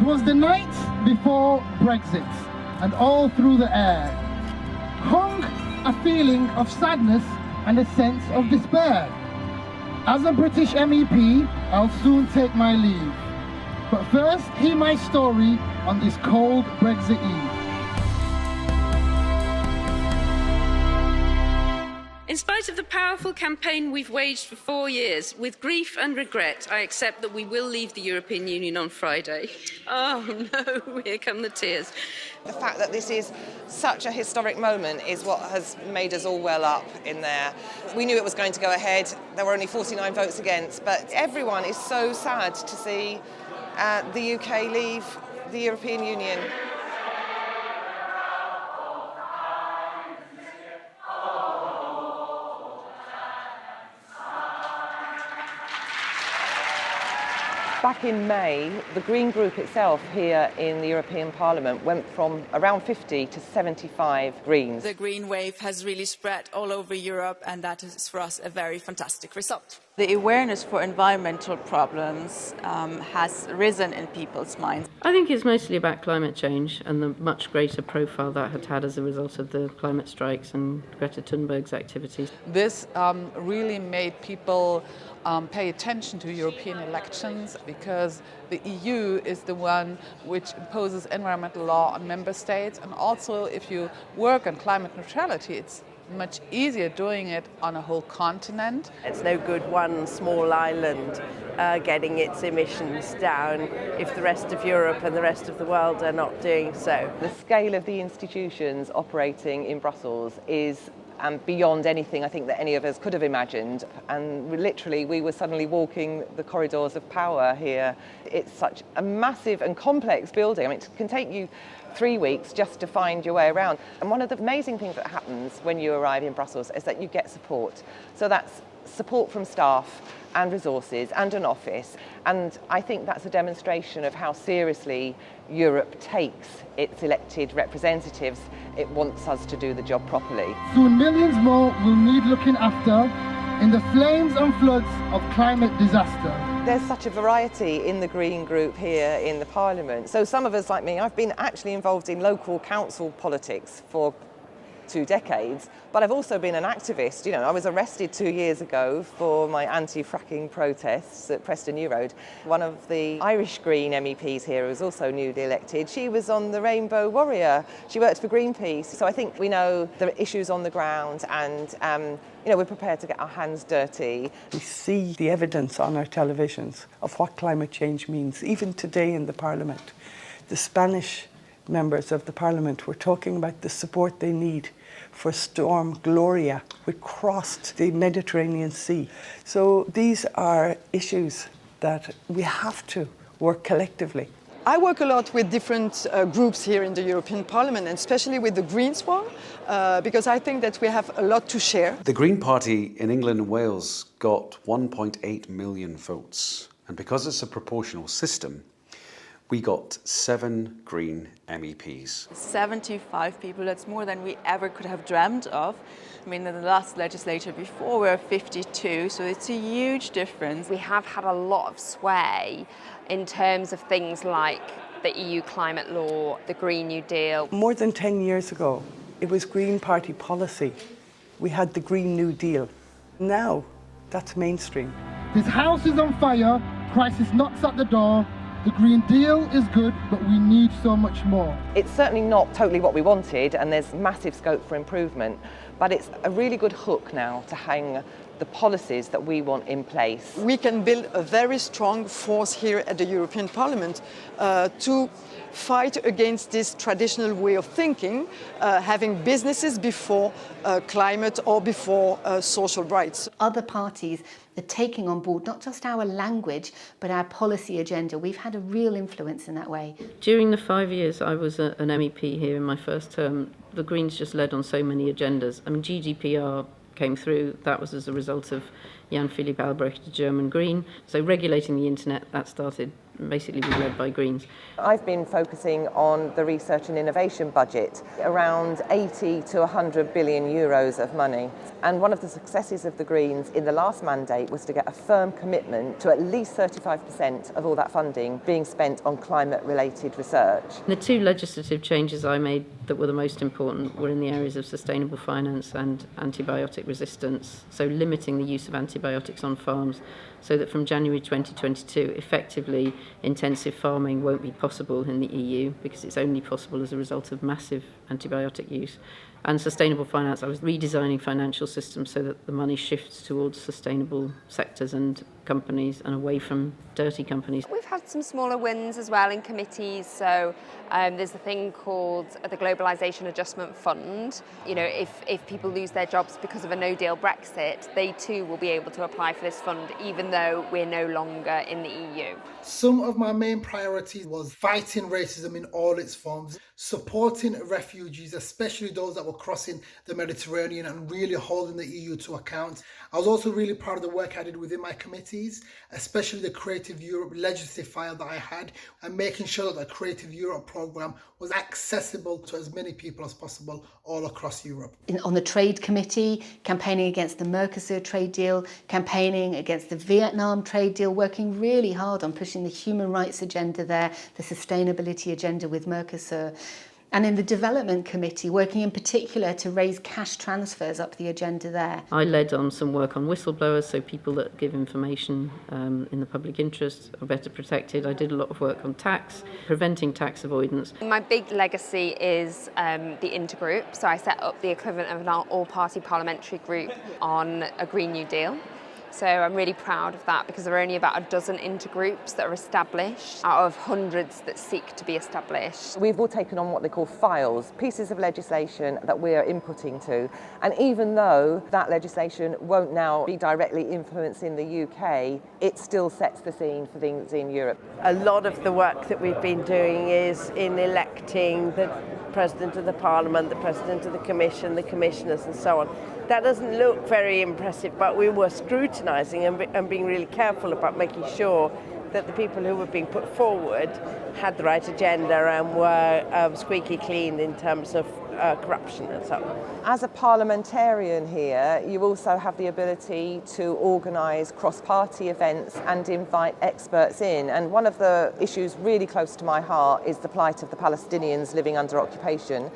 'Twas the night before Brexit, and all through the air hung a feeling of sadness and a sense of despair. As a British MEP, I'll soon take my leave. But first, hear my story on this cold Brexit Eve. In spite of the powerful campaign we've waged for 4 years, with grief and regret, I accept that we will leave the European Union on Friday. Oh no, here come the tears. The fact that this is such a historic moment is what has made us all well up in there. We knew it was going to go ahead. There were only 49 votes against, but everyone is so sad to see the UK leave the European Union. Back in May, the Green Group itself here in the European Parliament went from around 50 to 75 Greens. The Green wave has really spread all over Europe, and that is for us a very fantastic result. The awareness for environmental problems has risen in people's minds. I think it's mostly about climate change and the much greater profile that had as a result of the climate strikes and Greta Thunberg's activities. This really made people pay attention to European elections, because the EU is the one which imposes environmental law on member states, and also if you work on climate neutrality, it's much easier doing it on a whole continent. It's no good one small island getting its emissions down if the rest of Europe and the rest of the world are not doing so. The scale of the institutions operating in Brussels is beyond anything I think that any of us could have imagined, and literally we were suddenly walking the corridors of power here. It's such a massive and complex building. I mean, it can take you 3 weeks just to find your way around. And one of the amazing things that happens when you arrive in Brussels is that you get support. So that's support from staff and resources and an office. And I think that's a demonstration of how seriously Europe takes its elected representatives. It wants us to do the job properly. Soon millions more will need looking after in the flames and floods of climate disaster. There's such a variety in the Green Group here in the Parliament. So some of us, like me, I've been actually involved in local council politics for 2 decades, but I've also been an activist. You know, I was arrested 2 years ago for my anti-fracking protests at Preston New Road. One of the Irish Green MEPs here, who's also newly elected, she was on the Rainbow Warrior. She worked for Greenpeace. So I think we know the issues on the ground, and you know, we're prepared to get our hands dirty. We see the evidence on our televisions of what climate change means. Even today in the Parliament, the Spanish members of the Parliament were talking about the support they need for Storm Gloria, which crossed the Mediterranean Sea. So these are issues that we have to work collectively. I work a lot with different groups here in the European Parliament, and especially with the Greens one, because I think that we have a lot to share. The Green Party in England and Wales got 1.8 million votes, and because it's a proportional system, we got 7 Green MEPs. 75 people, that's more than we ever could have dreamt of. I mean, in the last legislature before, we were 52, so it's a huge difference. We have had a lot of sway in terms of things like the EU climate law, the Green New Deal. More than 10 years ago, it was Green Party policy. We had the Green New Deal. Now, that's mainstream. This house is on fire, crisis knocks at the door. The Green Deal is good, but we need so much more. It's certainly not totally what we wanted, and there's massive scope for improvement, but it's a really good hook now to hang the policies that we want in place. We can build a very strong force here at the European Parliament to fight against this traditional way of thinking, having businesses before climate or before social rights. Other parties are taking on board not just our language, but our policy agenda. We've had a real influence in that way. During the 5 years I was an MEP here in my first term, the Greens just led on so many agendas. I mean, GDPR came through. That was as a result of Jan Philipp Albrecht, a German Green. So regulating the internet, that started basically was led by Greens. I've been focusing on the research and innovation budget, around 80 to 100 billion euros of money. And one of the successes of the Greens in the last mandate was to get a firm commitment to at least 35% of all that funding being spent on climate-related research. The two legislative changes I made that were the most important were in the areas of sustainable finance and antibiotic resistance, so limiting the use of antibiotics on farms so that from January 2022, effectively, intensive farming won't be possible in the EU because it's only possible as a result of massive antibiotic use. And sustainable finance, I was redesigning financial systems so that the money shifts towards sustainable sectors and companies and away from dirty companies. We've had some smaller wins as well in committees. So there's a thing called the Globalisation Adjustment Fund. You know, if people lose their jobs because of a no-deal Brexit, they too will be able to apply for this fund, even though we're no longer in the EU. Some of my main priorities was fighting racism in all its forms, supporting refugees, especially those that were crossing the Mediterranean, and really holding the EU to account. I was also really proud of the work I did within my committees, especially the Creative Europe legislative file that I had, and making sure that the Creative Europe programme was accessible to as many people as possible all across Europe. On the Trade Committee, campaigning against the Mercosur trade deal, campaigning against the Vietnam trade deal, working really hard on pushing the human rights agenda there, the sustainability agenda with Mercosur. And in the Development Committee, working in particular to raise cash transfers up the agenda there. I led on some work on whistleblowers, so people that give information in the public interest are better protected. I did a lot of work on tax, preventing tax avoidance. My big legacy is the intergroup. So I set up the equivalent of an all-party parliamentary group on a Green New Deal. So I'm really proud of that because there are only about a dozen intergroups that are established out of hundreds that seek to be established. We've all taken on what they call files, pieces of legislation that we are inputting to. And even though that legislation won't now be directly influencing the UK, it still sets the scene for things in Europe. A lot of the work that we've been doing is in electing the President of the Parliament, the President of the Commission, the Commissioners and so on. That doesn't look very impressive, but we were scrutinising and being really careful about making sure that the people who were being put forward had the right agenda and were squeaky clean in terms of corruption and so on. As a parliamentarian here, you also have the ability to organise cross-party events and invite experts in. And one of the issues really close to my heart is the plight of the Palestinians living under occupation.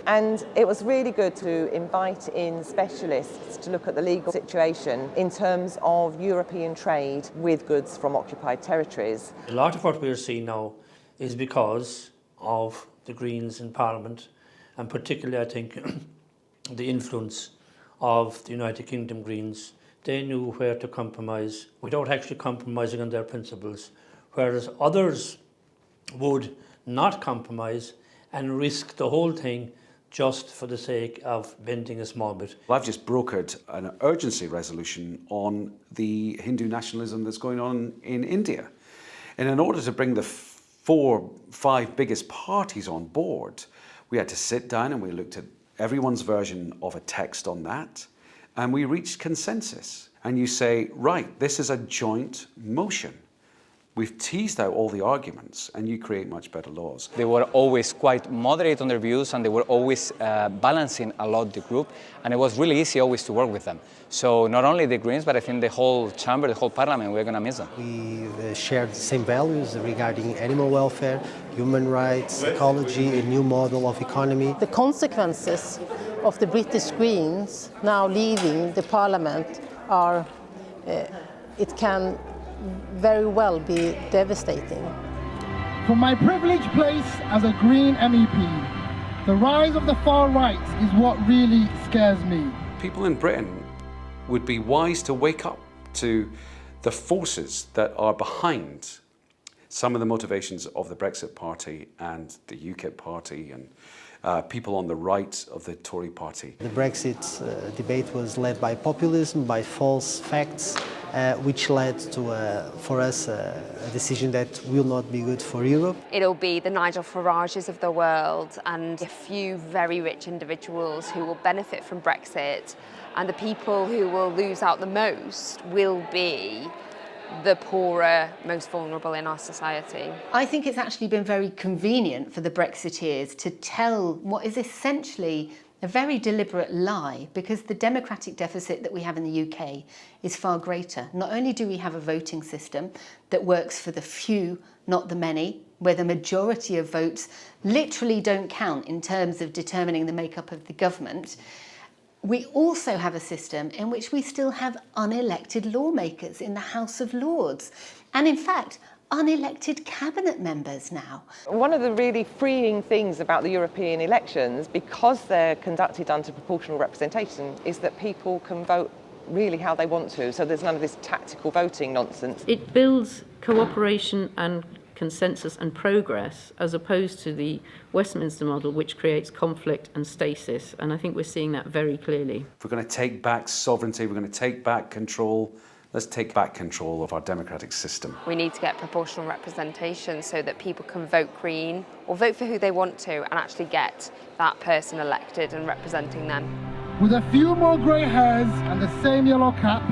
And it was really good to invite in specialists to look at the legal situation in terms of European trade with goods from occupied territories. A lot of what we're seeing now is because of the Greens in Parliament, and particularly I think the influence of the United Kingdom Greens. They knew where to compromise without actually compromising on their principles, whereas others would not compromise and risk the whole thing just for the sake of bending a small bit. Well, I've just brokered an urgency resolution on the Hindu nationalism that's going on in India. And in order to bring the 4-5 biggest parties on board, we had to sit down and we looked at everyone's version of a text on that, and we reached consensus. And you say, right, this is a joint motion. We've teased out all the arguments and you create much better laws. They were always quite moderate on their views and they were always balancing a lot the group, and it was really easy always to work with them. So not only the Greens, but I think the whole chamber, the whole parliament, we're going to miss them. We share the same values regarding animal welfare, human rights, ecology, a new model of economy. The consequences of the British Greens now leaving the parliament are, it can very well be devastating. From my privileged place as a Green MEP, the rise of the far right is what really scares me. People in Britain would be wise to wake up to the forces that are behind some of the motivations of the Brexit Party and the UKIP Party and people on the right of the Tory Party. The Brexit debate was led by populism, by false facts, which led to, for us, a decision that will not be good for Europe. It'll be the Nigel Farages of the world and a few very rich individuals who will benefit from Brexit And the people who will lose out the most will be the poorer, most vulnerable in our society. I think it's actually been very convenient for the Brexiteers to tell what is essentially a very deliberate lie, because the democratic deficit that we have in the UK is far greater. Not only do we have a voting system that works for the few, not the many, where the majority of votes literally don't count in terms of determining the makeup of the government, we also have a system in which we still have unelected lawmakers in the House of Lords. And in fact, unelected cabinet members now. One of the really freeing things about the European elections, because they're conducted under proportional representation, is that people can vote really how they want to. So there's none of this tactical voting nonsense. It builds cooperation and consensus and progress, as opposed to the Westminster model, which creates conflict and stasis. And I think we're seeing that very clearly. If we're going to take back sovereignty, we're going to take back control, let's take back control of our democratic system. We need to get proportional representation so that people can vote Green or vote for who they want to and actually get that person elected and representing them. With a few more grey hairs and the same yellow cap,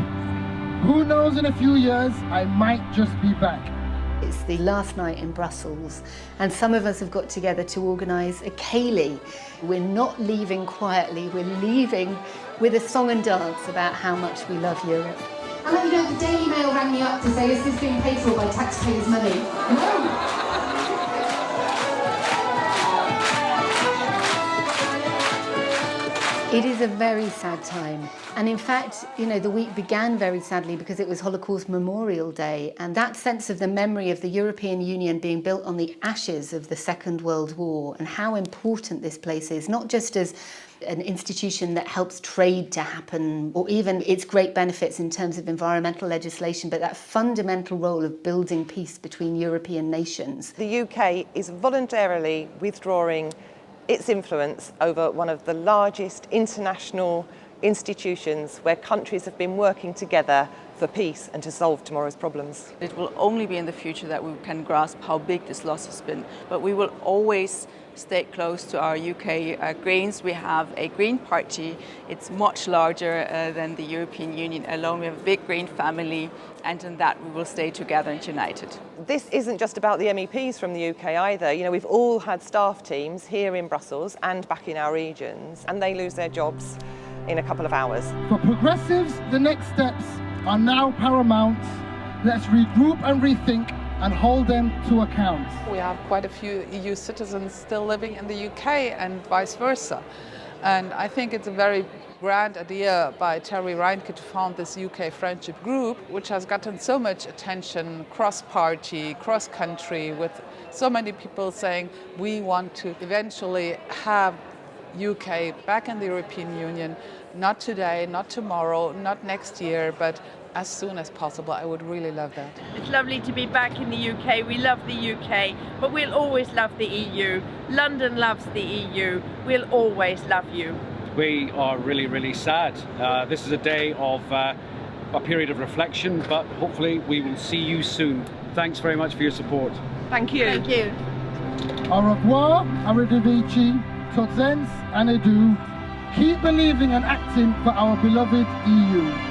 who knows, in a few years I might just be back. It's the last night in Brussels, and some of us have got together to organise a ceilidh. We're not leaving quietly, we're leaving with a song and dance about how much we love Europe. And let you know, the Daily Mail rang me up to say, is this being paid for by taxpayers' money? No! It is a very sad time. And in fact, you know, the week began very sadly because it was Holocaust Memorial Day, and that sense of the memory of the European Union being built on the ashes of the Second World War and how important this place is, not just as an institution that helps trade to happen or even its great benefits in terms of environmental legislation, but that fundamental role of building peace between European nations. The UK is voluntarily withdrawing its influence over one of the largest international institutions where countries have been working together for peace and to solve tomorrow's problems. It will only be in the future that we can grasp how big this loss has been, but we will always stay close to our UK Greens. We have a Green Party. It's much larger than the European Union alone. We have a big Green family, and in that we will stay together and united. This isn't just about the MEPs from the UK either. You know, we've all had staff teams here in Brussels and back in our regions, and they lose their jobs in a couple of hours. For progressives, the next steps are now paramount. Let's regroup and rethink and hold them to account. We have quite a few EU citizens still living in the UK and vice versa. And I think it's a very grand idea by Terry Reinke to found this UK friendship group, which has gotten so much attention cross-party, cross-country, with so many people saying we want to eventually have UK back in the European Union, not today, not tomorrow, not next year, but as soon as possible. I would really love that. It's lovely to be back in the UK. We love the UK, but we'll always love the EU. London loves the EU. We'll always love you. We are really, really sad. This is a day of a period of reflection, but hopefully we will see you soon. Thanks very much for your support. Thank you. Thank you. Au revoir, arrivederci, tot ziens, and adieu. Keep believing and acting for our beloved EU.